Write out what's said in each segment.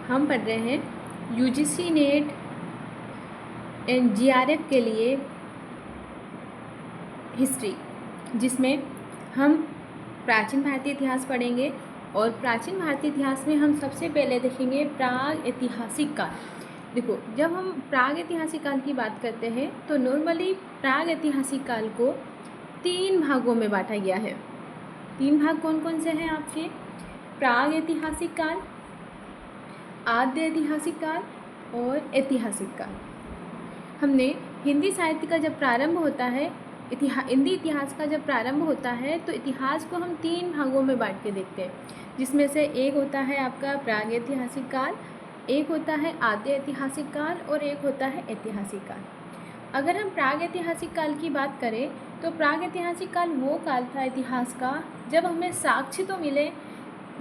हम पढ़ रहे हैं यूजीसी नेट एंड जीआरएफ के लिए हिस्ट्री, जिसमें हम प्राचीन भारतीय इतिहास पढ़ेंगे। और प्राचीन भारतीय इतिहास में हम सबसे पहले देखेंगे प्राग ऐतिहासिक काल। देखो, जब हम प्राग ऐतिहासिक काल की बात करते हैं तो नॉर्मली प्राग ऐतिहासिक काल को 3 भागों में बांटा गया है। 3 भाग कौन कौन से हैं आपके? प्राग ऐतिहासिक काल, आद्य ऐतिहासिक काल और ऐतिहासिक काल। हमने हिंदी साहित्य का जब प्रारंभ होता है, हिंदी इतिहास का जब प्रारंभ होता है तो इतिहास को हम 3 भागों में बांट के देखते हैं, जिसमें से एक होता है आपका प्राग ऐतिहासिक काल, एक होता है आद्य ऐतिहासिक काल और एक होता है ऐतिहासिक काल। अगर हम प्राग ऐतिहासिक काल की बात करें तो प्राग ऐतिहासिक काल वो काल था इतिहास का जब हमें साक्ष्य तो मिले,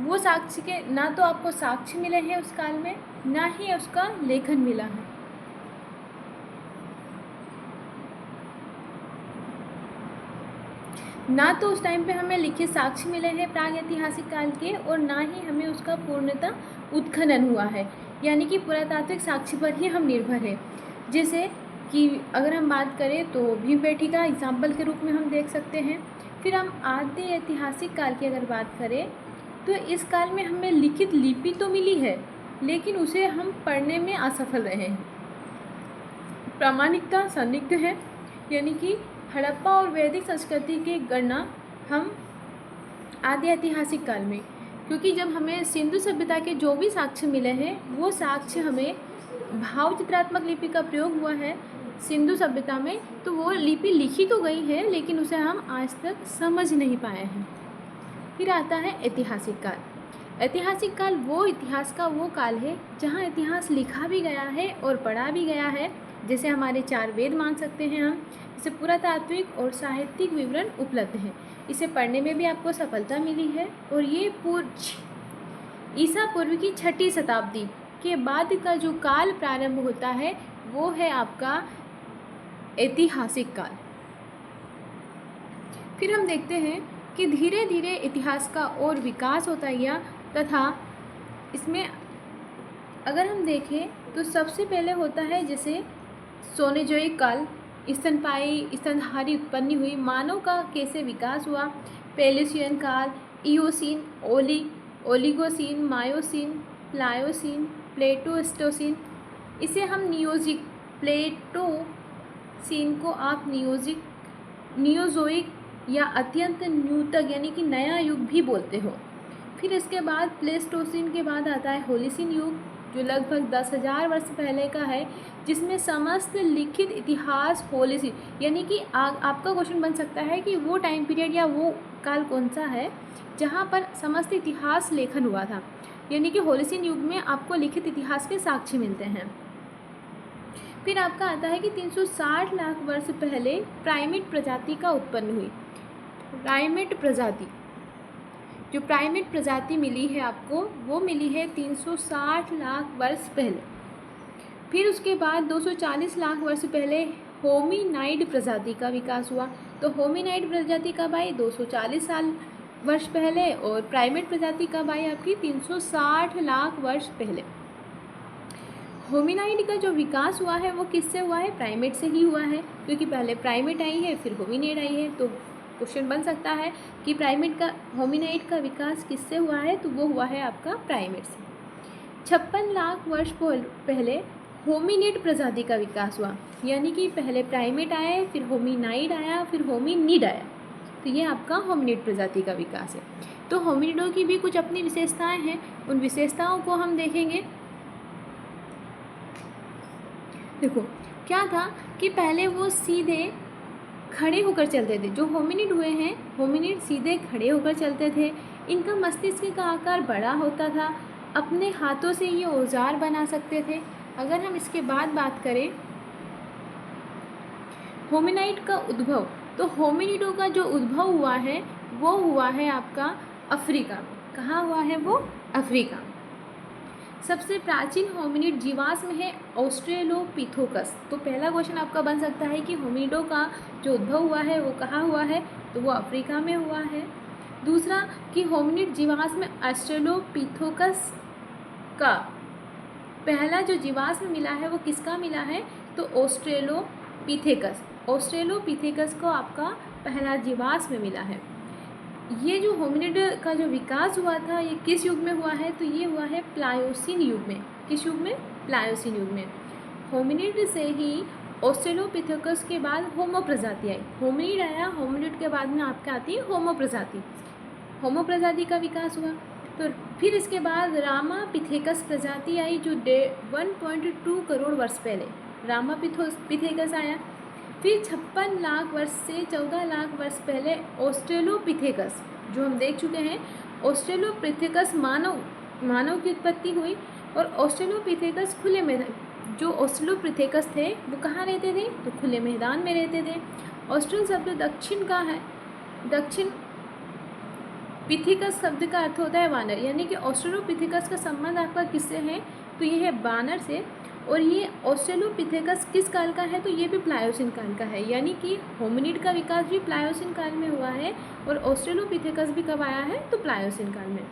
वो साक्ष्य के ना तो आपको साक्ष्य मिले हैं उस काल में, ना ही उसका लेखन मिला है। ना तो उस टाइम पे हमें लिखित साक्ष्य मिले हैं प्राग ऐतिहासिक काल के, और ना ही हमें उसका पूर्णतः उत्खनन हुआ है, यानी कि पुरातात्विक साक्ष्य पर ही हम निर्भर हैं। जैसे कि अगर हम बात करें तो भीमबेटका एग्जाम्पल के रूप में हम देख सकते हैं। फिर हम आद्य ऐतिहासिक काल की अगर बात करें तो इस काल में हमें लिखित लिपि तो मिली है, लेकिन उसे हम पढ़ने में असफल रहे हैं। प्रामाणिकता संदिग्ध है, यानी कि हड़प्पा और वैदिक संस्कृति की गणना हम आद्य ऐतिहासिक काल में, क्योंकि जब हमें सिंधु सभ्यता के जो भी साक्ष्य मिले हैं वो साक्ष्य हमें भाव चित्रात्मक लिपि का प्रयोग हुआ है सिंधु सभ्यता में, तो वो लिपि लिखी तो गई है लेकिन उसे हम आज तक समझ नहीं पाए हैं। फिर आता है ऐतिहासिक काल। ऐतिहासिक काल वो इतिहास का वो काल है जहाँ इतिहास लिखा भी गया है और पढ़ा भी गया है, जैसे हमारे 4 वेद मान सकते हैं हम। इसे पुरातात्विक और साहित्यिक विवरण उपलब्ध है, इसे पढ़ने में भी आपको सफलता मिली है। और ये ईसा पूर्व की 6ठी शताब्दी के बाद का जो काल प्रारंभ होता है वो है आपका ऐतिहासिक काल। फिर हम देखते हैं कि धीरे धीरे इतिहास का और विकास होता गया, तथा इसमें अगर हम देखें तो सबसे पहले होता है जैसे सोनेजोइक काल, स्तनधारी उत्पत्ति हुई, मानव का कैसे विकास हुआ। पेलिसियन काल, इयोसीन, ओलिगोसीन, मायोसीन, प्लायोसीन, प्लेटोस्टोसीन। इसे हम प्लेटोसीन को आप नियोजोइक या अत्यंत न्यूतक यानी कि नया युग भी बोलते हो। फिर इसके बाद प्लेस्टोसीन के बाद आता है होलिसीन युग, जो लगभग 10,000 वर्ष पहले का है, जिसमें समस्त लिखित इतिहास होलिसीन, यानी कि आपका क्वेश्चन बन सकता है कि वो टाइम पीरियड या वो काल कौन सा है जहाँ पर समस्त इतिहास लेखन हुआ था, यानी कि होलिसीन युग में आपको लिखित इतिहास के साक्ष्य मिलते हैं। फिर आपका आता है कि 360 लाख वर्ष पहले प्राइमेट प्रजाति का उत्पन्न हुई। जो प्राइमेट प्रजाति मिली है आपको, वो मिली है 360 लाख वर्ष पहले। फिर उसके बाद 240 लाख वर्ष पहले होमिनाइड प्रजाति का विकास हुआ। तो होमिनाइड प्रजाति कब आई? 240 वर्ष पहले, और प्राइमेट प्रजाति कब आई आपकी? 360 लाख वर्ष पहले। होमिनाइड का जो विकास हुआ है वो किससे हुआ है? प्राइमेट से ही हुआ है, क्योंकि पहले प्राइमेट आई है फिर होमिनाइड आई है। तो क्वेश्चन बन सकता है कि होमिनाइड का विकास किससे हुआ है? तो वो हुआ है आपका प्राइमेट से। 56 लाख वर्ष पहले होमिनिड प्रजाति का विकास हुआ, यानी कि पहले प्राइमेट आया, फिर होमिनाइड आया, फिर होमिनिड आया। तो ये आपका होमिनिड प्रजाति का विकास है। तो होमिनिडों की भी कुछ अपनी विशेषताएं हैं, उन विशेषताओं को हम देखेंगे। देखो, क्या था कि पहले वो सीधे खड़े होकर चलते थे। जो होमिनिड हुए हैं, होमिनिड सीधे खड़े होकर चलते थे। इनका मस्तिष्क का आकार बड़ा होता था, अपने हाथों से ये औजार बना सकते थे। अगर हम इसके बाद बात करें होमिनाइड का उद्भव, तो होमिनिडों का जो उद्भव हुआ है वो हुआ है आपका अफ्रीका में। कहाँ हुआ है वो? अफ्रीका। सबसे प्राचीन होमिनिड जीवाश्म है ऑस्ट्रेलोपिथेकस। तो पहला क्वेश्चन आपका बन सकता है कि होमिनिडों का जो उद्भव हुआ है वो कहाँ हुआ है? तो वो अफ्रीका में हुआ है। दूसरा कि होमिनिड जीवाश्म ऑस्ट्रेलोपिथेकस का पहला जो जीवाश्म मिला है वो किसका मिला है, तो ऑस्ट्रेलोपिथेकस। ऑस्ट्रेलोपिथेकस को आपका पहला जीवाश्म मिला है। ये जो होमिनिड का जो विकास हुआ था ये किस युग में हुआ है, तो ये हुआ है प्लायोसिन युग में। किस युग में, प्लायोसिन युग में। होमिनिड से ही ऑस्ट्रेलोपिथेकस के बाद होमो प्रजाति आई। होमिनिड आया, होमिनिड के बाद में आपके आती है होमो प्रजाति। होमो प्रजाति का विकास हुआ। तो फिर इसके बाद रामापिथेकस प्रजाति आई जो 1.2 करोड़ वर्ष पहले रामापिथेकस आया। फिर 56 लाख वर्ष से 14 लाख वर्ष पहले ऑस्ट्रेलोपिथेकस जो हम देख चुके हैं। ऑस्ट्रेलोपिथेकस मानव की उत्पत्ति हुई। और ऑस्ट्रेलोपिथेकस खुले मैदान, जो ऑस्ट्रेलोपिथेकस थे वो कहाँ रहते थे, तो खुले मैदान में रहते थे। ऑस्ट्रेल शब्द दक्षिण का है। दक्षिण पिथेकस शब्द का अर्थ होता है वानर, यानी कि ऑस्ट्रेलोपिथेकस का संबंध आपका किससे है, तो ये है वानर से। और ये ऑस्ट्रेलोपिथेकस किस काल का है, तो ये भी प्लायोसिन काल का है, यानी कि होमिनिड का विकास भी प्लायोसिन काल में हुआ है और ऑस्ट्रेलोपिथेकस भी कब आया है, तो प्लायोसिन काल में।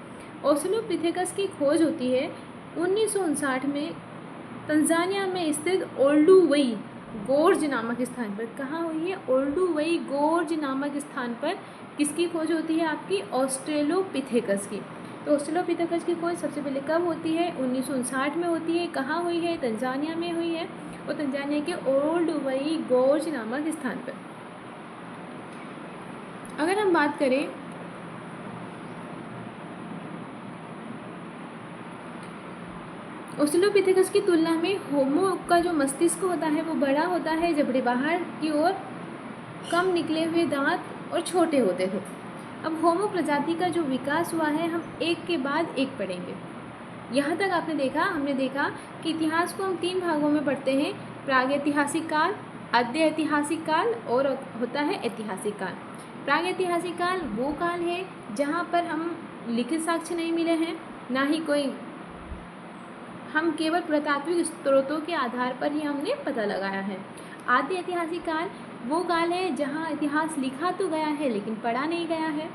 ऑस्ट्रेलोपिथेकस की खोज होती है 1959 में तंजानिया में स्थित ओल्डुवई गोर्ज नामक स्थान पर। कहाँ हुई है, ओल्डुवई गोर्ज नामक स्थान पर किसकी खोज होती है, आपकी ऑस्ट्रेलोपिथेकस की। तो ऑस्ट्रेलोपिथेकस की खोज सबसे पहले कब होती है, 1959 में होती है। कहाँ हुई है, तंजानिया में हुई है, और तंजानिया के ओल्डुवई गोर्ज नामक स्थान पर। अगर हम बात करें ऑस्ट्रेलोपिथेकस की तुलना में होमो का जो मस्तिष्क होता है वो बड़ा होता है, जबड़े बाहर की ओर, कम निकले हुए दांत और छोटे होते थे। अब होमो प्रजाति का जो विकास हुआ है हम एक के बाद एक पढ़ेंगे। यहाँ तक हमने देखा कि इतिहास को हम 3 भागों में पढ़ते हैं, प्रागैतिहासिक काल, आद्य ऐतिहासिक काल और होता है ऐतिहासिक काल। प्रागैतिहासिक काल वो काल है जहाँ पर हम लिखित साक्ष्य नहीं मिले हैं, ना ही कोई, हम केवल पुरातात्विक स्रोतों के आधार पर ही हमने पता लगाया है। आद्य ऐतिहासिक काल वो काल है जहाँ इतिहास लिखा तो गया है लेकिन पढ़ा नहीं गया है,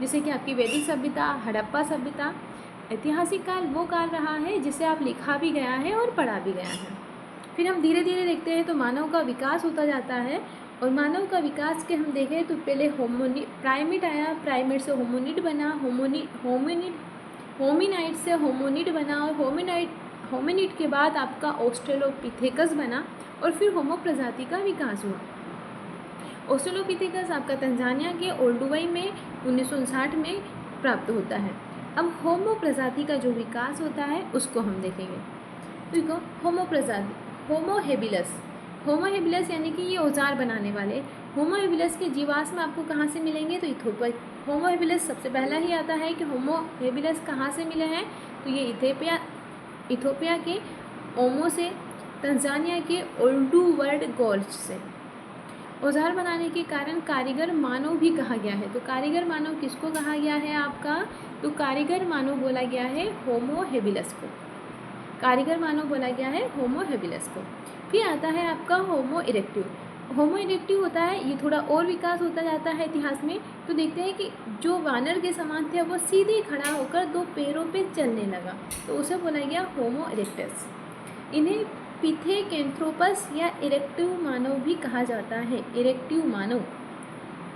जैसे कि आपकी वैदिक सभ्यता, हड़प्पा सभ्यता। ऐतिहासिक काल वो काल रहा है जिसे आप लिखा भी गया है और पढ़ा भी गया है। फिर हम धीरे धीरे देखते हैं तो मानव का विकास होता जाता है, और मानव का विकास के हम देखें तो पहले प्राइमेट आया, प्राइमेट से होमोनिड बना, होमिनाइड से होमोनिड बना, और होमिनिड के बाद आपका ऑस्ट्रेलोपिथेकस बना, और फिर होमो प्रजाति का विकास हुआ। ऑस्ट्रेलोपिथेकस आपका तंजानिया के ओल्डुवई में 1959 में प्राप्त होता है। अब होमो प्रजाति का जो विकास होता है उसको हम देखेंगे। देखो होमो प्रजाति, होमो हेबिलस यानी कि ये औजार बनाने वाले। होमो हेबिलस के जीवाश्म आपको कहाँ से मिलेंगे, तो इथोपिया। होमो हेबिलस सबसे पहला ही आता है कि होमो हेबिलस कहाँ से मिले हैं, तो ये इथोपिया के ओमो से, तंजानिया के ओल्डुवर्ड गोर्ज से। औजार बनाने के कारण कारीगर मानव भी कहा गया है। तो कारीगर मानव किसको कहा गया है आपका, तो कारीगर मानव बोला गया है होमो हेबिलस को। कारीगर मानव बोला गया है होमो हेबिलस को। फिर आता है आपका होमो इरेक्टिव। होमो इरेक्टिव होता है, ये थोड़ा और विकास होता जाता है इतिहास में। तो देखते हैं कि जो वानर के समान थे वो सीधे खड़ा होकर 2 पैरों पे चलने लगा, तो उसे बोला गया होमो इरेक्टस। इन्हें पिथेकैंथ्रोपस या इरेक्टिव मानव भी कहा जाता है। इरेक्टिव मानव,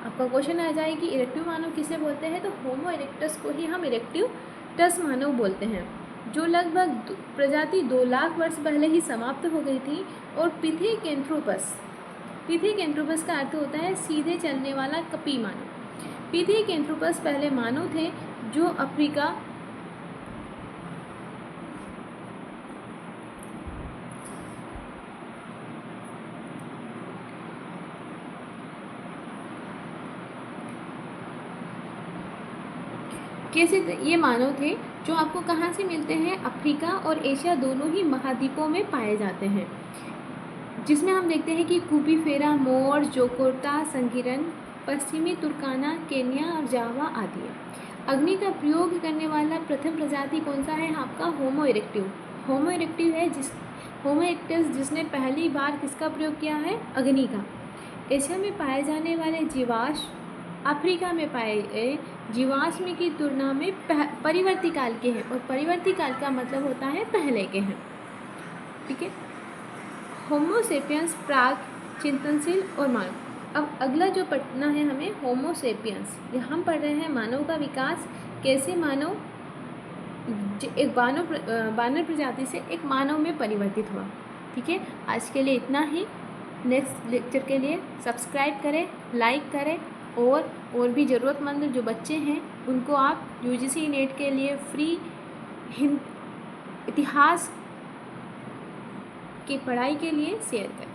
आपका क्वेश्चन आ जाए कि इरेक्टिव मानव किसे बोलते हैं, तो होमो इरेक्टस को ही हम इरेक्टिवटस मानव बोलते हैं, जो लगभग प्रजाति 2 लाख वर्ष पहले ही समाप्त हो गई थी। और पिथेकैंथ्रोपस का अर्थ होता है सीधे चलने वाला कपी मानव। पिथेकैंथ्रोपस पहले मानव थे जो अफ्रीका कैसे, ये मानव थे जो आपको कहाँ से मिलते हैं, अफ्रीका और एशिया दोनों ही महाद्वीपों में पाए जाते हैं, जिसमें हम देखते हैं कि कूपीफेरा, मोर, जोकोटा, संकीरन, पश्चिमी तुर्काना, केन्या और जावा आदि है। अग्नि का प्रयोग करने वाला प्रथम प्रजाति कौन सा है आपका, होमो इरेक्टिव। होमो इरेक्टिव है होमो इरेक्टस जिसने पहली बार किसका प्रयोग किया है, अग्नि का। एशिया में पाए जाने वाले जीवाश्म अफ्रीका में पाए गए जीवाश्म की तुलना में परिवर्ती काल के हैं, और परिवर्ती काल का मतलब होता है पहले के हैं। ठीक है। होमो सेपियंस प्राग चिंतनशील और मानव। अब अगला जो पढ़ना है हमें होमो सेपियंस। यहाँ हम पढ़ रहे हैं मानव का विकास, कैसे मानव एक बानर प्रजाति से एक मानव में परिवर्तित हुआ। ठीक है, आज के लिए इतना ही। नेक्स्ट लेक्चर के लिए सब्सक्राइब करें, लाइक करें, और भी ज़रूरतमंद जो बच्चे हैं उनको आप यूजीसी नेट के लिए फ्री इतिहास की पढ़ाई के लिए शेयर करें।